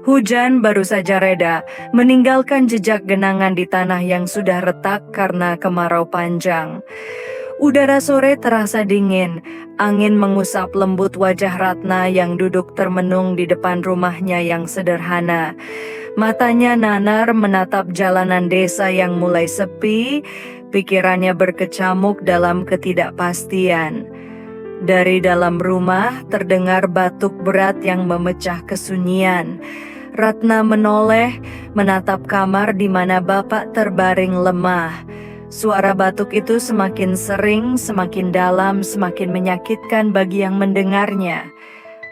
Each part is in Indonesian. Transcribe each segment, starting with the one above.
Hujan baru saja reda, meninggalkan jejak genangan di tanah yang sudah retak karena kemarau panjang. Udara sore terasa dingin, angin mengusap lembut wajah Ratna yang duduk termenung di depan rumahnya yang sederhana. Matanya nanar menatap jalanan desa yang mulai sepi, pikirannya berkecamuk dalam ketidakpastian. Dari dalam rumah terdengar batuk berat yang memecah kesunyian. Ratna menoleh, menatap kamar di mana bapak terbaring lemah. Suara batuk itu semakin sering, semakin dalam, semakin menyakitkan bagi yang mendengarnya.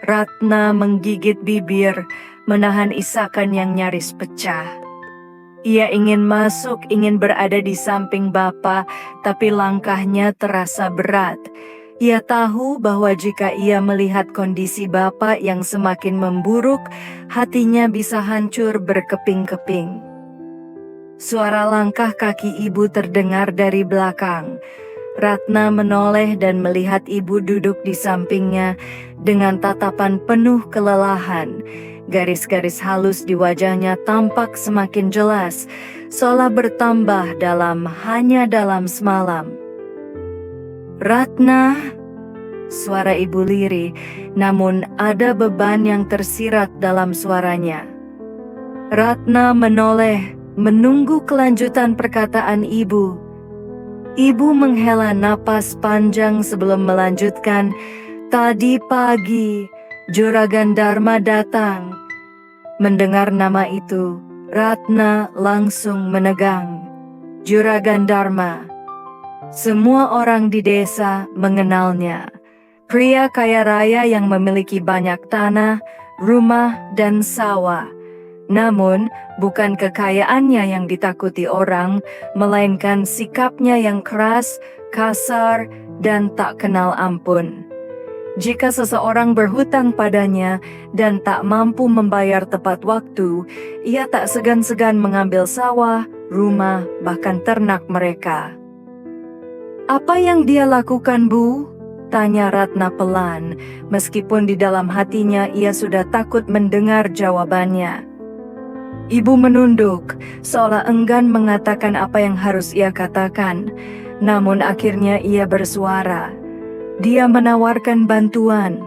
Ratna menggigit bibir, menahan isakan yang nyaris pecah. Ia ingin masuk, ingin berada di samping bapak, tapi langkahnya terasa berat. Ia tahu bahwa jika ia melihat kondisi bapak yang semakin memburuk, hatinya bisa hancur berkeping-keping. Suara langkah kaki ibu terdengar dari belakang. Ratna menoleh dan melihat ibu duduk di sampingnya dengan tatapan penuh kelelahan. Garis-garis halus di wajahnya tampak semakin jelas, seolah bertambah hanya dalam semalam. "Ratna," suara ibu lirih, namun ada beban yang tersirat dalam suaranya. Ratna menoleh, menunggu kelanjutan perkataan ibu. Ibu menghela napas panjang sebelum melanjutkan, "Tadi pagi, Juragan Dharma datang." Mendengar nama itu, Ratna langsung menegang. Juragan Dharma. Semua orang di desa mengenalnya. Pria kaya raya yang memiliki banyak tanah, rumah, dan sawah. Namun, bukan kekayaannya yang ditakuti orang, melainkan sikapnya yang keras, kasar, dan tak kenal ampun. Jika seseorang berhutang padanya dan tak mampu membayar tepat waktu, ia tak segan-segan mengambil sawah, rumah, bahkan ternak mereka. "Apa yang dia lakukan, Bu?" tanya Ratna pelan, meskipun di dalam hatinya ia sudah takut mendengar jawabannya. Ibu menunduk, seolah enggan mengatakan apa yang harus ia katakan. Namun akhirnya ia bersuara. Dia menawarkan bantuan.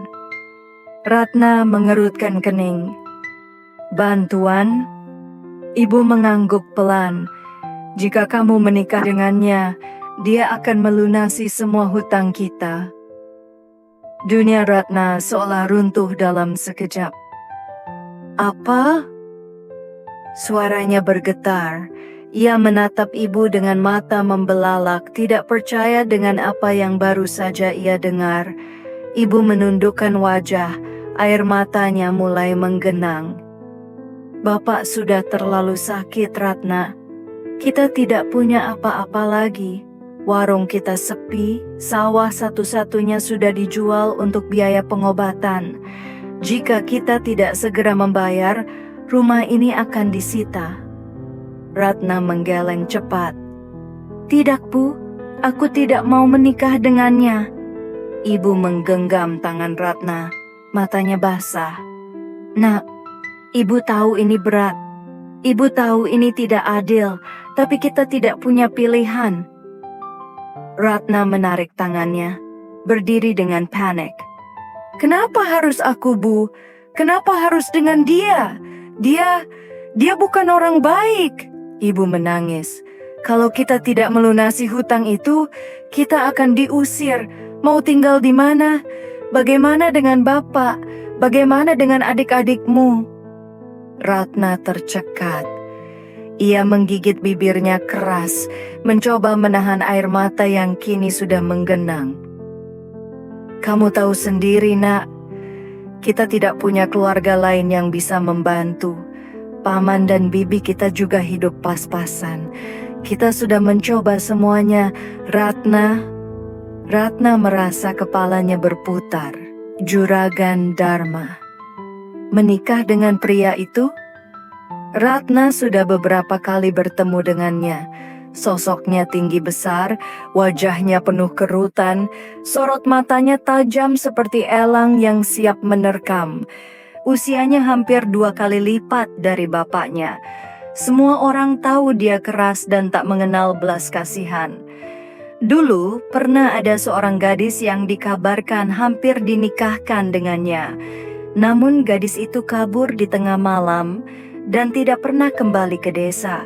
Ratna mengerutkan kening. "Bantuan?" Ibu mengangguk pelan. "Jika kamu menikah dengannya, dia akan melunasi semua hutang kita." Dunia Ratna seolah runtuh dalam sekejap. "Apa?" Suaranya bergetar. Ia menatap ibu dengan mata membelalak, tidak percaya dengan apa yang baru saja ia dengar. Ibu menundukkan wajah, air matanya mulai menggenang. "Bapak sudah terlalu sakit, Ratna. Kita tidak punya apa-apa lagi. Warung kita sepi, sawah satu-satunya sudah dijual untuk biaya pengobatan. Jika kita tidak segera membayar, rumah ini akan disita." Ratna menggeleng cepat. "Tidak, Bu, aku tidak mau menikah dengannya." Ibu menggenggam tangan Ratna, matanya basah. "Nak, ibu tahu ini berat. Ibu tahu ini tidak adil, tapi kita tidak punya pilihan." Ratna menarik tangannya, berdiri dengan panik. "Kenapa harus aku, Bu? Kenapa harus dengan dia? Dia bukan orang baik." Ibu menangis. "Kalau kita tidak melunasi hutang itu, kita akan diusir. Mau tinggal di mana? Bagaimana dengan bapak? Bagaimana dengan adik-adikmu?" Ratna tercekat. Ia menggigit bibirnya keras, mencoba menahan air mata yang kini sudah menggenang. "Kamu tahu sendiri, Nak. Kita tidak punya keluarga lain yang bisa membantu. Paman dan bibi kita juga hidup pas-pasan. Kita sudah mencoba semuanya, Ratna." Ratna merasa kepalanya berputar. Juragan Dharma. Menikah dengan pria itu? Ratna sudah beberapa kali bertemu dengannya. Sosoknya tinggi besar, wajahnya penuh kerutan, sorot matanya tajam seperti elang yang siap menerkam. Usianya hampir 2 kali lipat dari bapaknya. Semua orang tahu dia keras dan tak mengenal belas kasihan. Dulu pernah ada seorang gadis yang dikabarkan hampir dinikahkan dengannya. Namun gadis itu kabur di tengah malam dan tidak pernah kembali ke desa.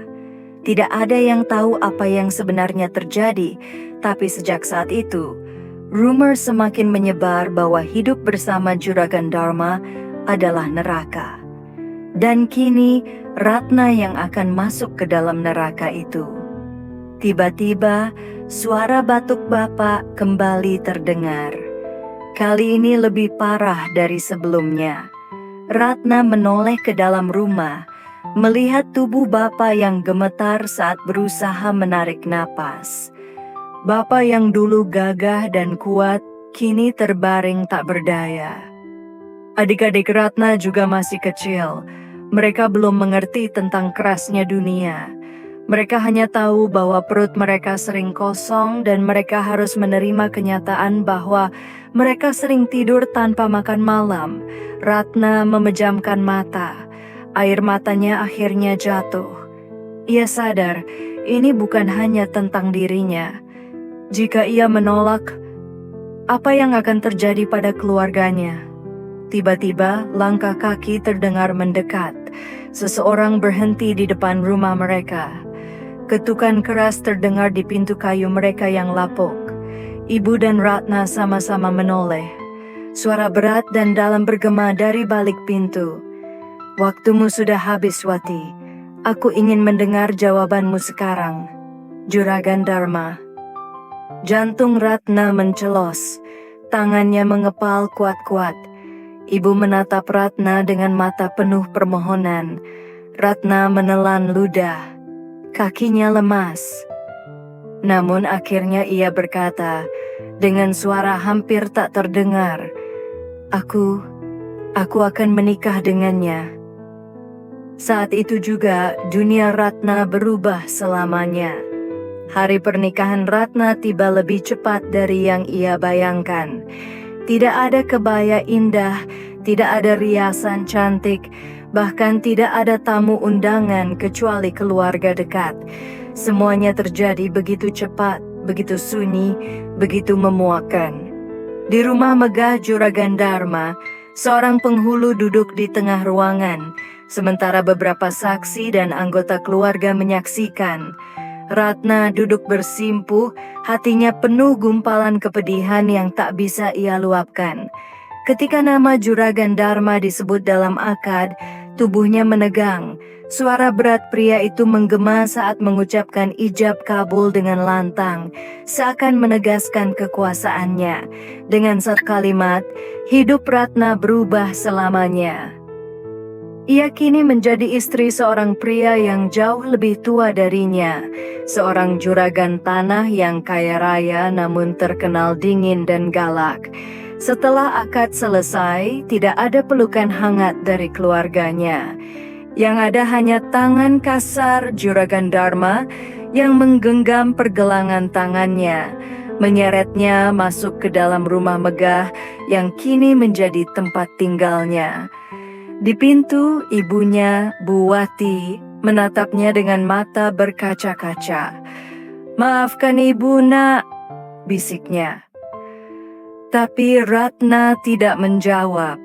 Tidak ada yang tahu apa yang sebenarnya terjadi, tapi sejak saat itu, rumor semakin menyebar bahwa hidup bersama Juragan Dharma adalah neraka. Dan kini Ratna yang akan masuk ke dalam neraka itu. Tiba-tiba, suara batuk bapak kembali terdengar. Kali ini lebih parah dari sebelumnya. Ratna menoleh ke dalam rumah, melihat tubuh bapak yang gemetar saat berusaha menarik napas. Bapak yang dulu gagah dan kuat, kini terbaring tak berdaya. Adik-adik Ratna juga masih kecil. Mereka belum mengerti tentang kerasnya dunia. Mereka hanya tahu bahwa perut mereka sering kosong dan mereka harus menerima kenyataan bahwa mereka sering tidur tanpa makan malam. Ratna memejamkan mata. Air matanya akhirnya jatuh. Ia sadar ini bukan hanya tentang dirinya. Jika ia menolak, apa yang akan terjadi pada keluarganya? Tiba-tiba langkah kaki terdengar mendekat. Seseorang berhenti di depan rumah mereka. Ketukan keras terdengar di pintu kayu mereka yang lapuk. Ibu dan Ratna sama-sama menoleh. Suara berat dan dalam bergema dari balik pintu. "Waktumu sudah habis, Wati. Aku ingin mendengar jawabanmu sekarang, Juragan Dharma." Jantung Ratna mencelos. Tangannya mengepal kuat-kuat. Ibu menatap Ratna dengan mata penuh permohonan. Ratna menelan ludah. Kakinya lemas. Namun akhirnya ia berkata dengan suara hampir tak terdengar, Aku akan menikah dengannya." Saat itu juga dunia Ratna berubah selamanya. Hari pernikahan Ratna tiba lebih cepat dari yang ia bayangkan. Tidak ada kebaya indah, tidak ada riasan cantik, bahkan tidak ada tamu undangan kecuali keluarga dekat. Semuanya terjadi begitu cepat, begitu sunyi, begitu memuakkan. Di rumah megah Juragan Dharma, seorang penghulu duduk di tengah ruangan, sementara beberapa saksi dan anggota keluarga menyaksikan. Ratna duduk bersimpuh, hatinya penuh gumpalan kepedihan yang tak bisa ia luapkan. Ketika nama Juragan Dharma disebut dalam akad, tubuhnya menegang. Suara berat pria itu menggema saat mengucapkan ijab kabul dengan lantang, seakan menegaskan kekuasaannya. Dengan satu kalimat, hidup Ratna berubah selamanya. Ia kini menjadi istri seorang pria yang jauh lebih tua darinya, seorang juragan tanah yang kaya raya namun terkenal dingin dan galak. Setelah akad selesai, tidak ada pelukan hangat dari keluarganya. Yang ada hanya tangan kasar Juragan Dharma yang menggenggam pergelangan tangannya, menyeretnya masuk ke dalam rumah megah yang kini menjadi tempat tinggalnya. Di pintu, ibunya, Bu Wati, menatapnya dengan mata berkaca-kaca. "Maafkan ibu, nak," bisiknya. Tapi Ratna tidak menjawab.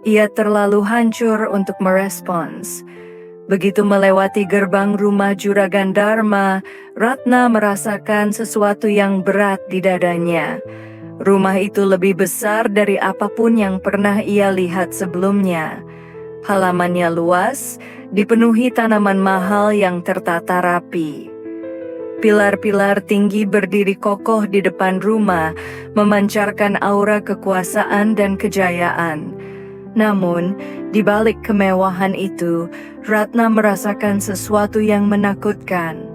Ia terlalu hancur untuk merespons. Begitu melewati gerbang rumah Juragan Dharma, Ratna merasakan sesuatu yang berat di dadanya. Rumah itu lebih besar dari apapun yang pernah ia lihat sebelumnya. Halamannya luas, dipenuhi tanaman mahal yang tertata rapi. Pilar-pilar tinggi berdiri kokoh di depan rumah, memancarkan aura kekuasaan dan kejayaan. Namun, di balik kemewahan itu, Ratna merasakan sesuatu yang menakutkan.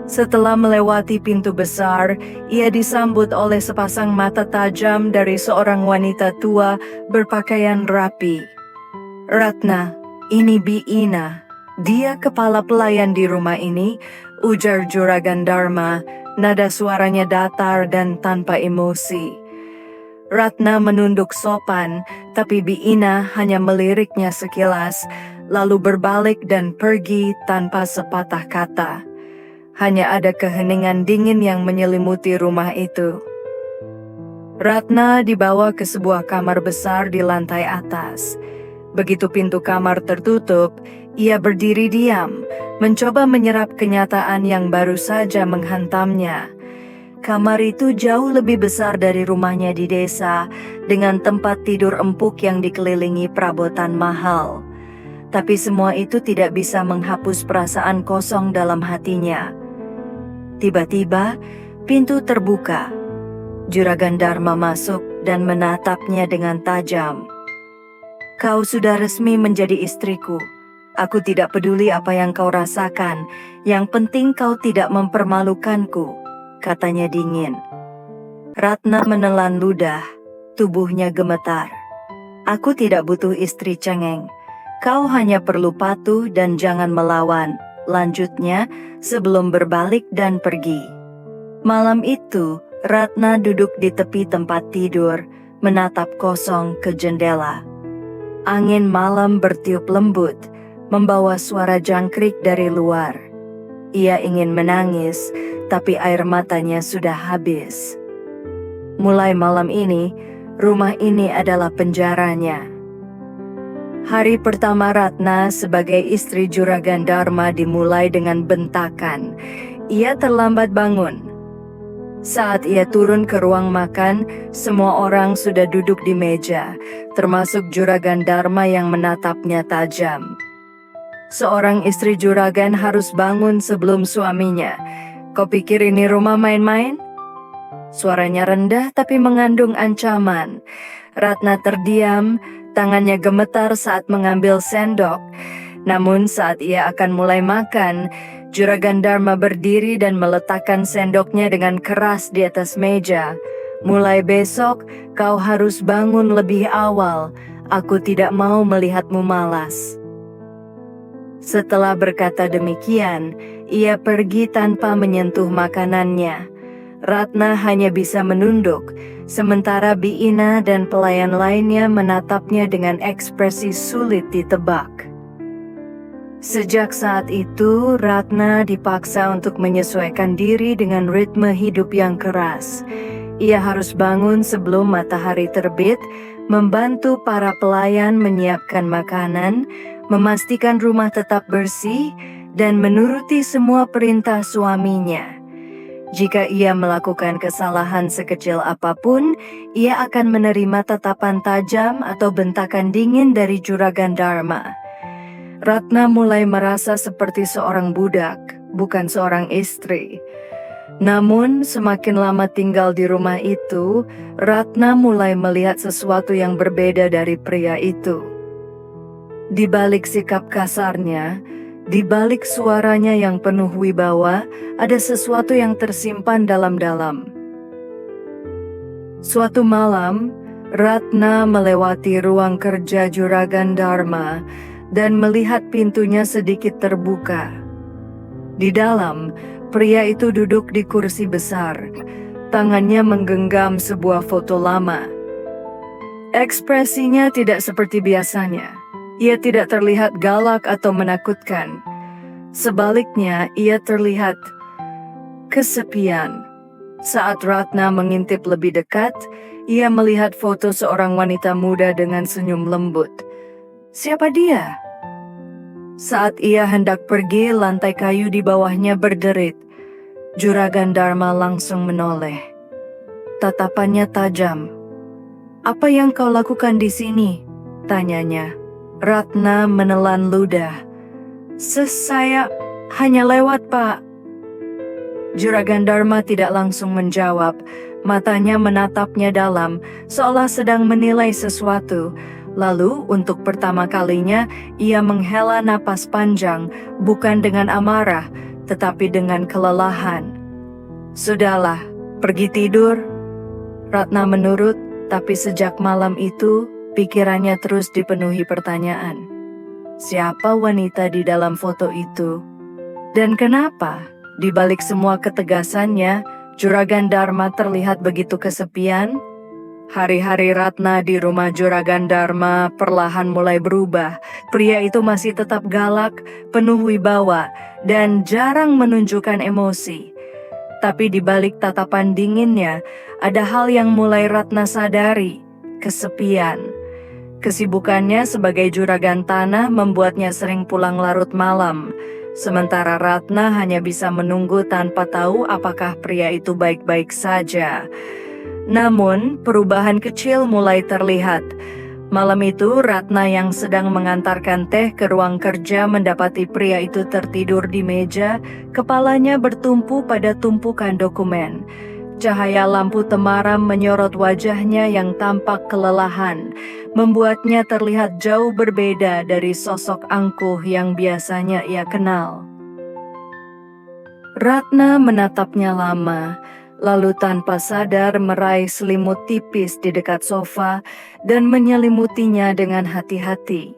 Setelah melewati pintu besar, ia disambut oleh sepasang mata tajam dari seorang wanita tua berpakaian rapi. "Ratna, ini Bi Ina. Dia kepala pelayan di rumah ini," ujar Juragan Dharma, nada suaranya datar dan tanpa emosi. Ratna menunduk sopan, tapi Biina hanya meliriknya sekilas, lalu berbalik dan pergi tanpa sepatah kata. Hanya ada keheningan dingin yang menyelimuti rumah itu. Ratna dibawa ke sebuah kamar besar di lantai atas. Begitu pintu kamar tertutup, ia berdiri diam, mencoba menyerap kenyataan yang baru saja menghantamnya. Kamar itu jauh lebih besar dari rumahnya di desa, dengan tempat tidur empuk yang dikelilingi perabotan mahal. Tapi semua itu tidak bisa menghapus perasaan kosong dalam hatinya. Tiba-tiba, pintu terbuka. Juragan Dharma masuk dan menatapnya dengan tajam. "Kau sudah resmi menjadi istriku. Aku tidak peduli apa yang kau rasakan, yang penting kau tidak mempermalukanku," katanya dingin. Ratna menelan ludah, tubuhnya gemetar. "Aku tidak butuh istri cengeng. Kau hanya perlu patuh dan jangan melawan," lanjutnya sebelum berbalik dan pergi. Malam itu, Ratna duduk di tepi tempat tidur, menatap kosong ke jendela. Angin malam bertiup lembut, membawa suara jangkrik dari luar. Ia ingin menangis, tapi air matanya sudah habis. Mulai malam ini, rumah ini adalah penjaranya. Hari pertama Ratna sebagai istri Juragan Dharma dimulai dengan bentakan. Ia terlambat bangun. Saat ia turun ke ruang makan, semua orang sudah duduk di meja, termasuk Juragan Dharma yang menatapnya tajam. Seorang istri juragan harus bangun sebelum suaminya. "Kau pikir ini rumah main-main?" Suaranya rendah tapi mengandung ancaman. Ratna terdiam, tangannya gemetar saat mengambil sendok. Namun saat ia akan mulai makan, Juragan Dharma berdiri dan meletakkan sendoknya dengan keras di atas meja. "Mulai besok, kau harus bangun lebih awal. Aku tidak mau melihatmu malas." Setelah berkata demikian, ia pergi tanpa menyentuh makanannya. Ratna hanya bisa menunduk, sementara Biina dan pelayan lainnya menatapnya dengan ekspresi sulit ditebak. Sejak saat itu, Ratna dipaksa untuk menyesuaikan diri dengan ritme hidup yang keras. Ia harus bangun sebelum matahari terbit, membantu para pelayan menyiapkan makanan, memastikan rumah tetap bersih, dan menuruti semua perintah suaminya. Jika ia melakukan kesalahan sekecil apapun, ia akan menerima tatapan tajam atau bentakan dingin dari Juragan Dharma. Ratna mulai merasa seperti seorang budak, bukan seorang istri. Namun, semakin lama tinggal di rumah itu, Ratna mulai melihat sesuatu yang berbeda dari pria itu. Di balik sikap kasarnya, di balik suaranya yang penuh wibawa, ada sesuatu yang tersimpan dalam-dalam. Suatu malam, Ratna melewati ruang kerja Juragan Dharma dan melihat pintunya sedikit terbuka. Di dalam, pria itu duduk di kursi besar, tangannya menggenggam sebuah foto lama. Ekspresinya tidak seperti biasanya. Ia tidak terlihat galak atau menakutkan. Sebaliknya, ia terlihat kesepian. Saat Ratna mengintip lebih dekat, ia melihat foto seorang wanita muda dengan senyum lembut. Siapa dia? Saat ia hendak pergi, lantai kayu di bawahnya berderit. Juragan Dharma langsung menoleh. Tatapannya tajam. "Apa yang kau lakukan di sini?" tanyanya. Ratna menelan ludah. Saya hanya lewat, Pak." Juragan Dharma tidak langsung menjawab. Matanya menatapnya dalam, seolah sedang menilai sesuatu. Lalu, untuk pertama kalinya, ia menghela napas panjang, bukan dengan amarah, tetapi dengan kelelahan. "Sudahlah, pergi tidur." Ratna menurut, tapi sejak malam itu, pikirannya terus dipenuhi pertanyaan. Siapa wanita di dalam foto itu? Dan kenapa, di balik semua ketegasannya, Juragan Dharma terlihat begitu kesepian? Hari-hari Ratna di rumah Juragan Dharma perlahan mulai berubah. Pria itu masih tetap galak, penuh wibawa, dan jarang menunjukkan emosi. Tapi di balik tatapan dinginnya, ada hal yang mulai Ratna sadari, kesepian. Kesibukannya sebagai juragan tanah membuatnya sering pulang larut malam, sementara Ratna hanya bisa menunggu tanpa tahu apakah pria itu baik-baik saja. Namun, perubahan kecil mulai terlihat. Malam itu, Ratna yang sedang mengantarkan teh ke ruang kerja mendapati pria itu tertidur di meja, kepalanya bertumpu pada tumpukan dokumen. Cahaya lampu temaram menyorot wajahnya yang tampak kelelahan, membuatnya terlihat jauh berbeda dari sosok angkuh yang biasanya ia kenal. Ratna menatapnya lama, lalu tanpa sadar meraih selimut tipis di dekat sofa dan menyelimutinya dengan hati-hati.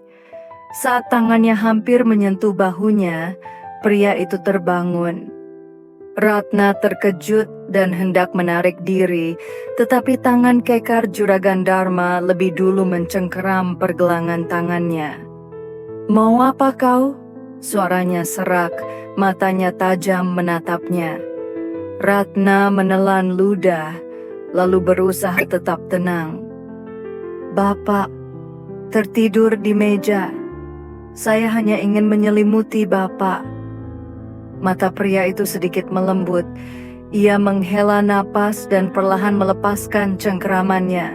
Saat tangannya hampir menyentuh bahunya, pria itu terbangun. Ratna terkejut dan hendak menarik diri, tetapi tangan kekar Juragan Dharma lebih dulu mencengkeram pergelangan tangannya. "Mau apa kau?" Suaranya serak, matanya tajam menatapnya. Ratna menelan ludah, lalu berusaha tetap tenang. "Bapak, tertidur di meja. Saya hanya ingin menyelimuti Bapak." Mata pria itu sedikit melembut. Ia menghela napas dan perlahan melepaskan cengkeramannya.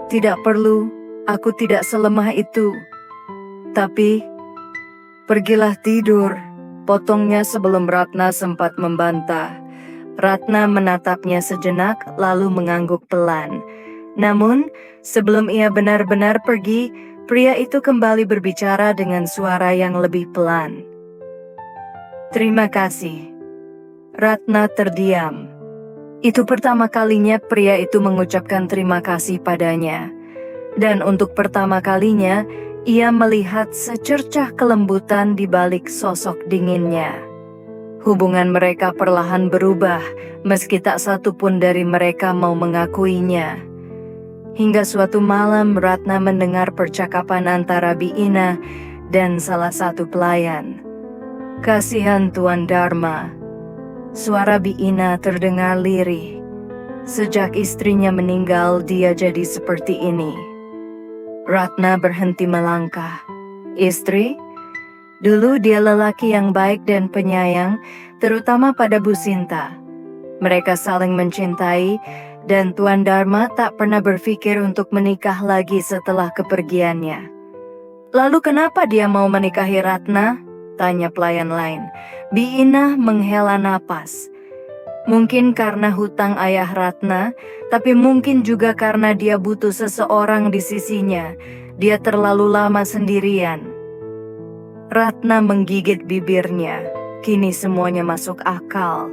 "Tidak perlu, aku tidak selemah itu. Tapi, pergilah tidur," potongnya sebelum Ratna sempat membantah. Ratna menatapnya sejenak lalu mengangguk pelan. Namun, sebelum ia benar-benar pergi, pria itu kembali berbicara dengan suara yang lebih pelan. "Terima kasih." Ratna terdiam. Itu pertama kalinya pria itu mengucapkan terima kasih padanya. Dan untuk pertama kalinya, ia melihat secercah kelembutan di balik sosok dinginnya. Hubungan mereka perlahan berubah, meski tak satu pun dari mereka mau mengakuinya. Hingga suatu malam Ratna mendengar percakapan antara Biina dan salah satu pelayan. "Kasihan Tuan Dharma." Suara Biina terdengar lirih. "Sejak istrinya meninggal, dia jadi seperti ini." Ratna berhenti melangkah. "Istri?" Dulu dia lelaki yang baik dan penyayang, terutama pada Bu Sinta. Mereka saling mencintai, dan Tuan Dharma tak pernah berpikir untuk menikah lagi setelah kepergiannya. "Lalu kenapa dia mau menikahi Ratna?" tanya pelayan lain. Biina menghela napas. "Mungkin karena hutang ayah Ratna, tapi mungkin juga karena dia butuh seseorang di sisinya. Dia terlalu lama sendirian." Ratna menggigit bibirnya. Kini semuanya masuk akal.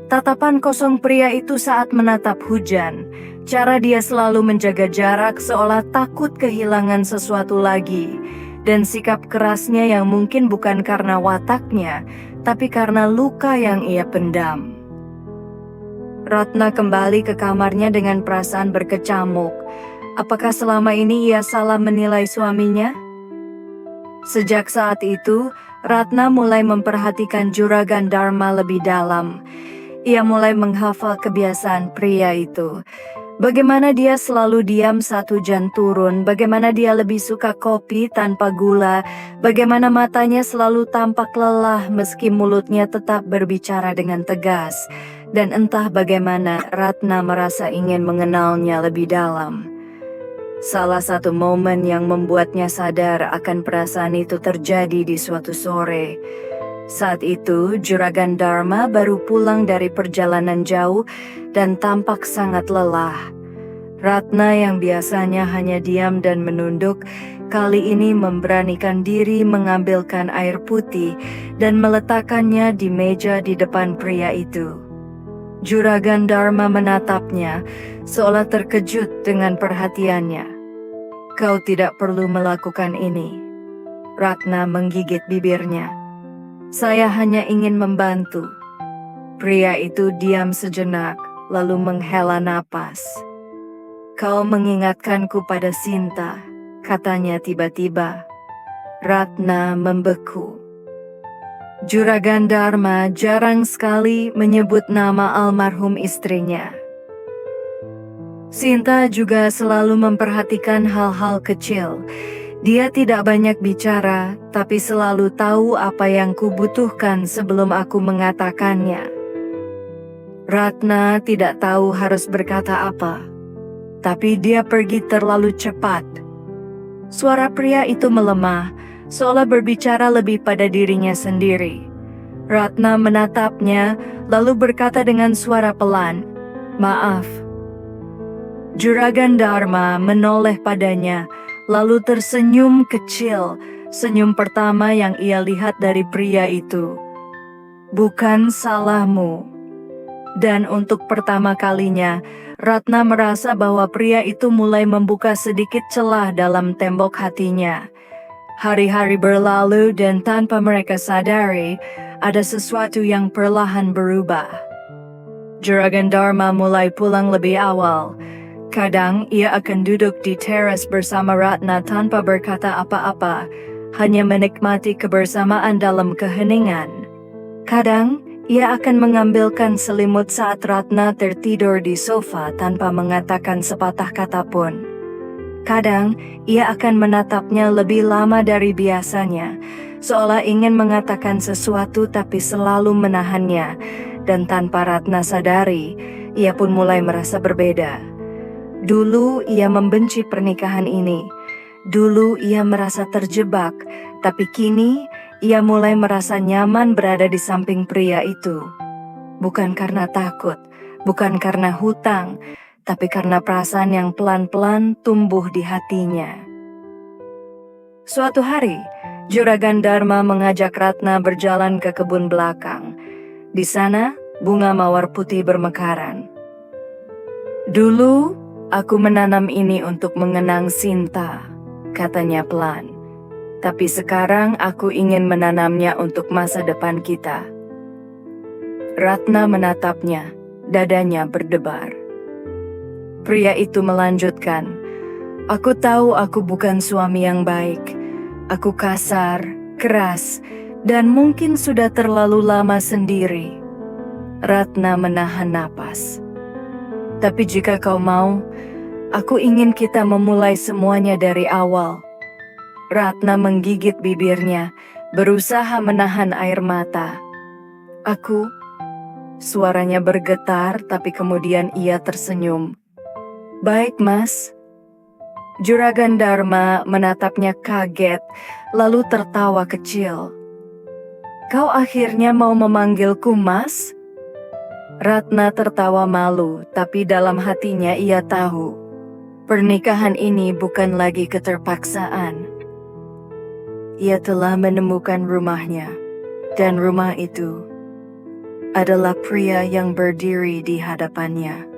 Tatapan kosong pria itu saat menatap hujan. Cara dia selalu menjaga jarak seolah takut kehilangan sesuatu lagi. Dan sikap kerasnya yang mungkin bukan karena wataknya, tapi karena luka yang ia pendam. Ratna kembali ke kamarnya dengan perasaan berkecamuk. Apakah selama ini ia salah menilai suaminya? Sejak saat itu, Ratna mulai memperhatikan Juragan Dharma lebih dalam. Ia mulai menghafal kebiasaan pria itu. Bagaimana dia selalu diam saat hujan turun, bagaimana dia lebih suka kopi tanpa gula, bagaimana matanya selalu tampak lelah meski mulutnya tetap berbicara dengan tegas, dan entah bagaimana Ratna merasa ingin mengenalnya lebih dalam. Salah satu momen yang membuatnya sadar akan perasaan itu terjadi di suatu sore. Saat itu, Juragan Dharma baru pulang dari perjalanan jauh dan tampak sangat lelah. Ratna yang biasanya hanya diam dan menunduk, kali ini memberanikan diri mengambilkan air putih dan meletakkannya di meja di depan pria itu. Juragan Dharma menatapnya, seolah terkejut dengan perhatiannya. "Kau tidak perlu melakukan ini." Ratna menggigit bibirnya. "Saya hanya ingin membantu." Pria itu diam sejenak, lalu menghela napas. Kau mengingatkanku pada Sinta, katanya tiba-tiba. Ratna membeku. Juragan Dharma jarang sekali menyebut nama almarhum istrinya. Sinta juga selalu memperhatikan hal-hal kecil. Dia tidak banyak bicara, tapi selalu tahu apa yang kubutuhkan sebelum aku mengatakannya. Ratna tidak tahu harus berkata apa, tapi dia pergi terlalu cepat. Suara pria itu melemah, seolah berbicara lebih pada dirinya sendiri. Ratna menatapnya, lalu berkata dengan suara pelan, "Maaf." Juragan Dharma menoleh padanya, lalu tersenyum kecil, senyum pertama yang ia lihat dari pria itu. "Bukan salahmu." Dan untuk pertama kalinya, Ratna merasa bahwa pria itu mulai membuka sedikit celah dalam tembok hatinya. Hari-hari berlalu dan tanpa mereka sadari, ada sesuatu yang perlahan berubah. Juragan Dharma mulai pulang lebih awal. Kadang ia akan duduk di teras bersama Ratna tanpa berkata apa-apa, hanya menikmati kebersamaan dalam keheningan. Kadang, ia akan mengambilkan selimut saat Ratna tertidur di sofa tanpa mengatakan sepatah kata pun. Kadang, ia akan menatapnya lebih lama dari biasanya, seolah ingin mengatakan sesuatu tapi selalu menahannya, dan tanpa Ratna sadari, ia pun mulai merasa berbeda. Dulu ia membenci pernikahan ini. Dulu ia merasa terjebak, tapi kini ia mulai merasa nyaman berada di samping pria itu. Bukan karena takut, bukan karena hutang, tapi karena perasaan yang pelan-pelan tumbuh di hatinya. Suatu hari, Juragan Dharma mengajak Ratna berjalan ke kebun belakang. Di sana, bunga mawar putih bermekaran. "Dulu, aku menanam ini untuk mengenang Sinta," katanya pelan. "Tapi sekarang aku ingin menanamnya untuk masa depan kita." Ratna menatapnya, dadanya berdebar. Pria itu melanjutkan, "Aku tahu aku bukan suami yang baik. Aku kasar, keras, dan mungkin sudah terlalu lama sendiri." Ratna menahan napas. "Tapi jika kau mau, aku ingin kita memulai semuanya dari awal." Ratna menggigit bibirnya, berusaha menahan air mata. "Aku..." Suaranya bergetar, tapi kemudian ia tersenyum. "Baik, Mas." Juragan Dharma menatapnya kaget, lalu tertawa kecil. "Kau akhirnya mau memanggilku Mas?" Ratna tertawa malu, tapi dalam hatinya ia tahu, pernikahan ini bukan lagi keterpaksaan. Ia telah menemukan rumahnya, dan rumah itu adalah pria yang berdiri di hadapannya.